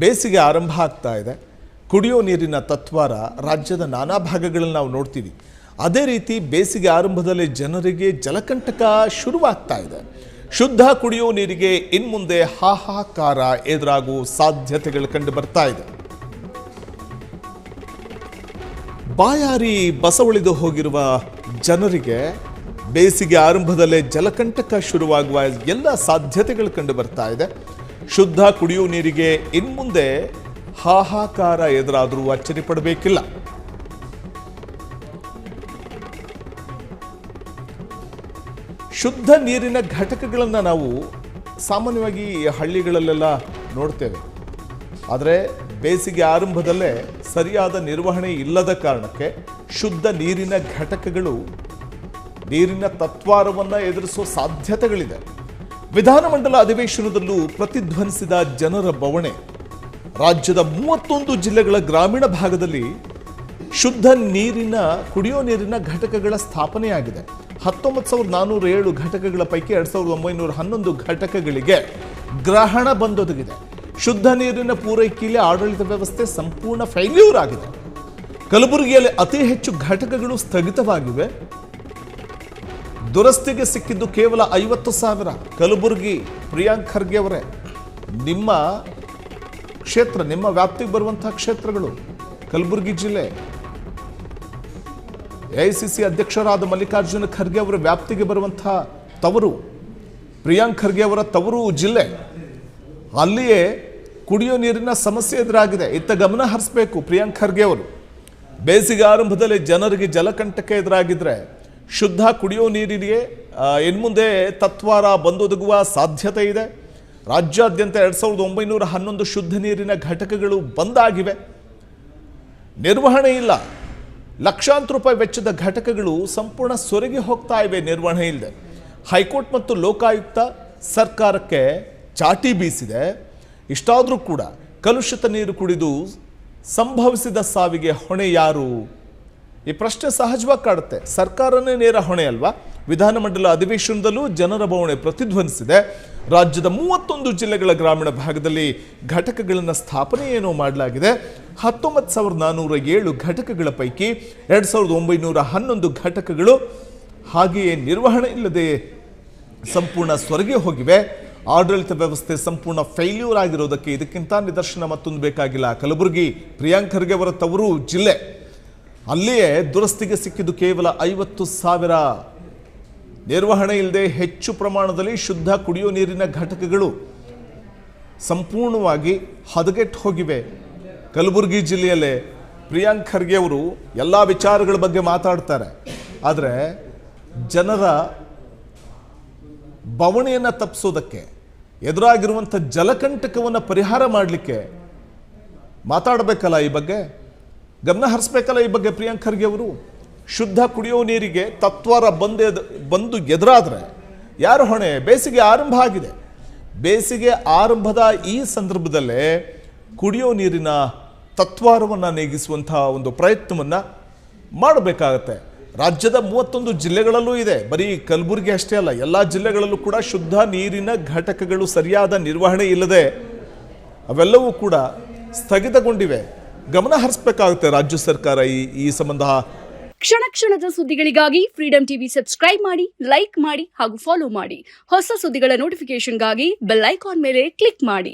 ಬೇಸಿಗೆ ಆರಂಭ ಆಗ್ತಾ ಇದೆ. ಕುಡಿಯೋ ನೀರಿನ ತತ್ವಾರ ರಾಜ್ಯದ ನಾನಾ ಭಾಗಗಳಲ್ಲಿ ನಾವು ನೋಡ್ತೀವಿ. ಅದೇ ರೀತಿ ಬೇಸಿಗೆ ಆರಂಭದಲ್ಲಿ ಜನರಿಗೆ ಜಲಕಂಟಕ ಶುರುವಾಗ್ತಾ ಇದೆ. ಶುದ್ಧ ಕುಡಿಯೋ ನೀರಿಗೆ ಇನ್ಮುಂದೆ ಹಾಹಾಕಾರ ಎದುರಾಗುವ ಸಾಧ್ಯತೆಗಳು ಕಂಡು ಬರ್ತಾ ಇದೆ. ಬಾಯಾರಿ ಬಸವಳಿದು ಹೋಗಿರುವ ಜನರಿಗೆ ಬೇಸಿಗೆ ಆರಂಭದಲ್ಲೇ ಜಲಕಂಟಕ ಶುರುವಾಗುವ ಎಲ್ಲ ಸಾಧ್ಯತೆಗಳು ಕಂಡು ಬರ್ತಾ ಇದೆ. ಶುದ್ಧ ಕುಡಿಯುವ ನೀರಿಗೆ ಇನ್ಮುಂದೆ ಹಾಹಾಕಾರ ಎದುರಾದರೂ ಅಚ್ಚರಿ ಪಡಬೇಕಿಲ್ಲ. ಶುದ್ಧ ನೀರಿನ ಘಟಕಗಳನ್ನು ನಾವು ಸಾಮಾನ್ಯವಾಗಿ ಹಳ್ಳಿಗಳಲ್ಲೆಲ್ಲ ನೋಡ್ತೇವೆ. ಆದರೆ ಬೇಸಿಗೆ ಆರಂಭದಲ್ಲೇ ಸರಿಯಾದ ನಿರ್ವಹಣೆ ಇಲ್ಲದ ಕಾರಣಕ್ಕೆ ಶುದ್ಧ ನೀರಿನ ಘಟಕಗಳು ನೀರಿನ ತತ್ವಾರವನ್ನು ಎದುರಿಸುವ ಸಾಧ್ಯತೆಗಳಿದೆ. ವಿಧಾನಮಂಡಲ ಅಧಿವೇಶನದಲ್ಲೂ ಪ್ರತಿಧ್ವನಿಸಿದ ಜನರ ಬವಣೆ. ರಾಜ್ಯದ 31 ಜಿಲ್ಲೆಗಳ ಗ್ರಾಮೀಣ ಭಾಗದಲ್ಲಿ ಶುದ್ಧ ನೀರಿನ ಕುಡಿಯೋ ನೀರಿನ ಘಟಕಗಳ ಸ್ಥಾಪನೆಯಾಗಿದೆ. 19,407 ಘಟಕಗಳ ಪೈಕಿ 2,911 ಘಟಕಗಳಿಗೆ ಗ್ರಹಣ ಬಂದೊದಗಿದೆ. ಶುದ್ಧ ನೀರಿನ ಪೂರೈಕೆಯಲ್ಲಿ ಆಡಳಿತ ವ್ಯವಸ್ಥೆ ಸಂಪೂರ್ಣ ಫೇಲ್ಯೂರ್ ಆಗಿದೆ. ಕಲಬುರಗಿಯಲ್ಲಿ ಅತಿ ಹೆಚ್ಚು ಘಟಕಗಳು ಸ್ಥಗಿತವಾಗಿವೆ. ದುರಸ್ತಿಗೆ ಸಿಕ್ಕಿದ್ದು ಕೇವಲ 50,000. ಕಲಬುರಗಿ, ಪ್ರಿಯಾಂಕ್ ಖರ್ಗೆ ಅವರೇ, ನಿಮ್ಮ ಕ್ಷೇತ್ರ, ನಿಮ್ಮ ವ್ಯಾಪ್ತಿಗೆ ಬರುವಂತಹ ಕ್ಷೇತ್ರಗಳು ಕಲಬುರಗಿ ಜಿಲ್ಲೆ. ಎಐಸಿಸಿ ಅಧ್ಯಕ್ಷರಾದ ಮಲ್ಲಿಕಾರ್ಜುನ ಖರ್ಗೆ ಅವರ ವ್ಯಾಪ್ತಿಗೆ ಬರುವಂತಹ ತವರು, ಪ್ರಿಯಾಂಕ್ ಖರ್ಗೆ ಅವರ ತವರು ಜಿಲ್ಲೆ. ಅಲ್ಲಿಯೇ ಕುಡಿಯೋ ನೀರಿನ ಸಮಸ್ಯೆ ಎದುರಾಗಿದೆ. ಇತ್ತ ಗಮನ ಹರಿಸಬೇಕು ಪ್ರಿಯಾಂಕ್ ಖರ್ಗೆ ಅವರು. ಬೇಸಿಗೆ ಆರಂಭದಲ್ಲಿ ಜನರಿಗೆ ಜಲಕಂಟಕ ಎದುರಾಗಿದ್ರೆ ಶುದ್ಧ ಕುಡಿಯೋ ನೀರಿಗೆ ಇನ್ಮುಂದೆ ತತ್ವಾರ ಬಂದೊದಗುವ ಸಾಧ್ಯತೆ ಇದೆ. ರಾಜ್ಯಾದ್ಯಂತ 2,911 ಶುದ್ಧ ನೀರಿನ ಘಟಕಗಳು ಬಂದಾಗಿವೆ. ನಿರ್ವಹಣೆ ಇಲ್ಲ. ಲಕ್ಷಾಂತರ ರೂಪಾಯಿ ವೆಚ್ಚದ ಘಟಕಗಳು ಸಂಪೂರ್ಣ ಸೊರಗಿ ಹೋಗ್ತಾ ಇವೆ ನಿರ್ವಹಣೆ ಇಲ್ಲದೆ. ಹೈಕೋರ್ಟ್ ಮತ್ತು ಲೋಕಾಯುಕ್ತ ಸರ್ಕಾರಕ್ಕೆ ಚಾಟಿ ಬೀಸಿದೆ. ಇಷ್ಟಾದರೂ ಕೂಡ ಕಲುಷಿತ ನೀರು ಕುಡಿದು ಸಂಭವಿಸಿದ ಸಾವಿಗೆ ಹೊಣೆ ಯಾರು? ಈ ಪ್ರಶ್ನೆ ಸಹಜವಾಗಿ ಕಾಡುತ್ತೆ. ಸರ್ಕಾರನೇ ನೇರ ಹೊಣೆ ಅಲ್ವಾ? ವಿಧಾನಮಂಡಲ ಅಧಿವೇಶನದಲ್ಲೂ ಜನರ ಬವಣೆ ಪ್ರತಿಧ್ವನಿಸಿದೆ. ರಾಜ್ಯದ 31 ಜಿಲ್ಲೆಗಳ ಗ್ರಾಮೀಣ ಭಾಗದಲ್ಲಿ ಘಟಕಗಳನ್ನು ಸ್ಥಾಪನೆ ಏನೋ ಮಾಡಲಾಗಿದೆ. 19,407 ಘಟಕಗಳ ಪೈಕಿ 2,911 ಘಟಕಗಳು ಹಾಗೆಯೇ ನಿರ್ವಹಣೆ ಇಲ್ಲದೆ ಸಂಪೂರ್ಣ ಸೊರಗಿ ಹೋಗಿವೆ. ಆಡಳಿತ ವ್ಯವಸ್ಥೆ ಸಂಪೂರ್ಣ ಫೇಲ್ಯೂರ್ ಆಗಿರೋದಕ್ಕೆ ಇದಕ್ಕಿಂತ ನಿದರ್ಶನ ಮತ್ತೊಂದು ಬೇಕಾಗಿಲ್ಲ. ಕಲಬುರಗಿ, ಪ್ರಿಯಾಂಕ್ ಖರ್ಗೆ ಅವರ ತವರು ಜಿಲ್ಲೆ. ಅಲ್ಲಿಯೇ ದುರಸ್ತಿಗೆ ಸಿಕ್ಕಿದ್ದು ಕೇವಲ 50,000. ನಿರ್ವಹಣೆ ಇಲ್ಲದೆ ಹೆಚ್ಚು ಪ್ರಮಾಣದಲ್ಲಿ ಶುದ್ಧ ಕುಡಿಯೋ ನೀರಿನ ಘಟಕಗಳು ಸಂಪೂರ್ಣವಾಗಿ ಹದಗೆಟ್ಟು ಹೋಗಿವೆ. ಕಲಬುರಗಿ ಜಿಲ್ಲೆಯಲ್ಲೇ ಪ್ರಿಯಾಂಕ್ ಖರ್ಗೆ ಅವರು ಎಲ್ಲ ವಿಚಾರಗಳ ಬಗ್ಗೆ ಮಾತಾಡ್ತಾರೆ. ಆದರೆ ಜನರ ಬವಣೆಯನ್ನು ತಪ್ಪಿಸೋದಕ್ಕೆ, ಎದುರಾಗಿರುವಂಥ ಜಲಕಂಟಕವನ್ನು ಪರಿಹಾರ ಮಾಡಲಿಕ್ಕೆ ಮಾತಾಡಬೇಕಲ್ಲ, ಈ ಬಗ್ಗೆ ಗಮನ ಹರಿಸ್ಬೇಕಲ್ಲ. ಈ ಬಗ್ಗೆ ಪ್ರಿಯಾಂಕ್ ಖರ್ಗೆ ಅವರು ಶುದ್ಧ ಕುಡಿಯೋ ನೀರಿಗೆ ತತ್ವಾರ ಬಂದು ಎದುರಾದರೆ ಯಾರು ಹೊಣೆ? ಬೇಸಿಗೆ ಆರಂಭ ಆಗಿದೆ. ಬೇಸಿಗೆ ಆರಂಭದ ಈ ಸಂದರ್ಭದಲ್ಲೇ ಕುಡಿಯೋ ನೀರಿನ ತತ್ವಾರವನ್ನು ನೀಗಿಸುವಂತಹ ಒಂದು ಪ್ರಯತ್ನವನ್ನು ಮಾಡಬೇಕಾಗತ್ತೆ. ರಾಜ್ಯದ 31 ಜಿಲ್ಲೆಗಳಲ್ಲೂ ಇದೆ. ಬರೀ ಕಲಬುರಗಿ ಅಷ್ಟೇ ಅಲ್ಲ, ಎಲ್ಲ ಜಿಲ್ಲೆಗಳಲ್ಲೂ ಕೂಡ ಶುದ್ಧ ನೀರಿನ ಘಟಕಗಳು ಸರಿಯಾದ ನಿರ್ವಹಣೆ ಇಲ್ಲದೆ ಅವೆಲ್ಲವೂ ಕೂಡ ಸ್ಥಗಿತಗೊಂಡಿವೆ. ಗಮನ ಹರಿಸಬೇಕಾಗುತ್ತೆ ರಾಜ್ಯ ಸರ್ಕಾರ ಈ ಸಂಬಂಧ. ಕ್ಷಣ ಕ್ಷಣದ ಸುದ್ದಿಗಳಿಗಾಗಿ ಫ್ರೀಡಂ ಟಿವಿ ಸಬ್ಸ್ಕ್ರೈಬ್ ಮಾಡಿ, ಲೈಕ್ ಮಾಡಿ ಹಾಗೂ ಫಾಲೋ ಮಾಡಿ. ಹೊಸ ಸುದ್ದಿಗಳ ನೋಟಿಫಿಕೇಶನ್ಗಾಗಿ ಬೆಲ್ ಐಕಾನ್ ಮೇಲೆ ಕ್ಲಿಕ್ ಮಾಡಿ.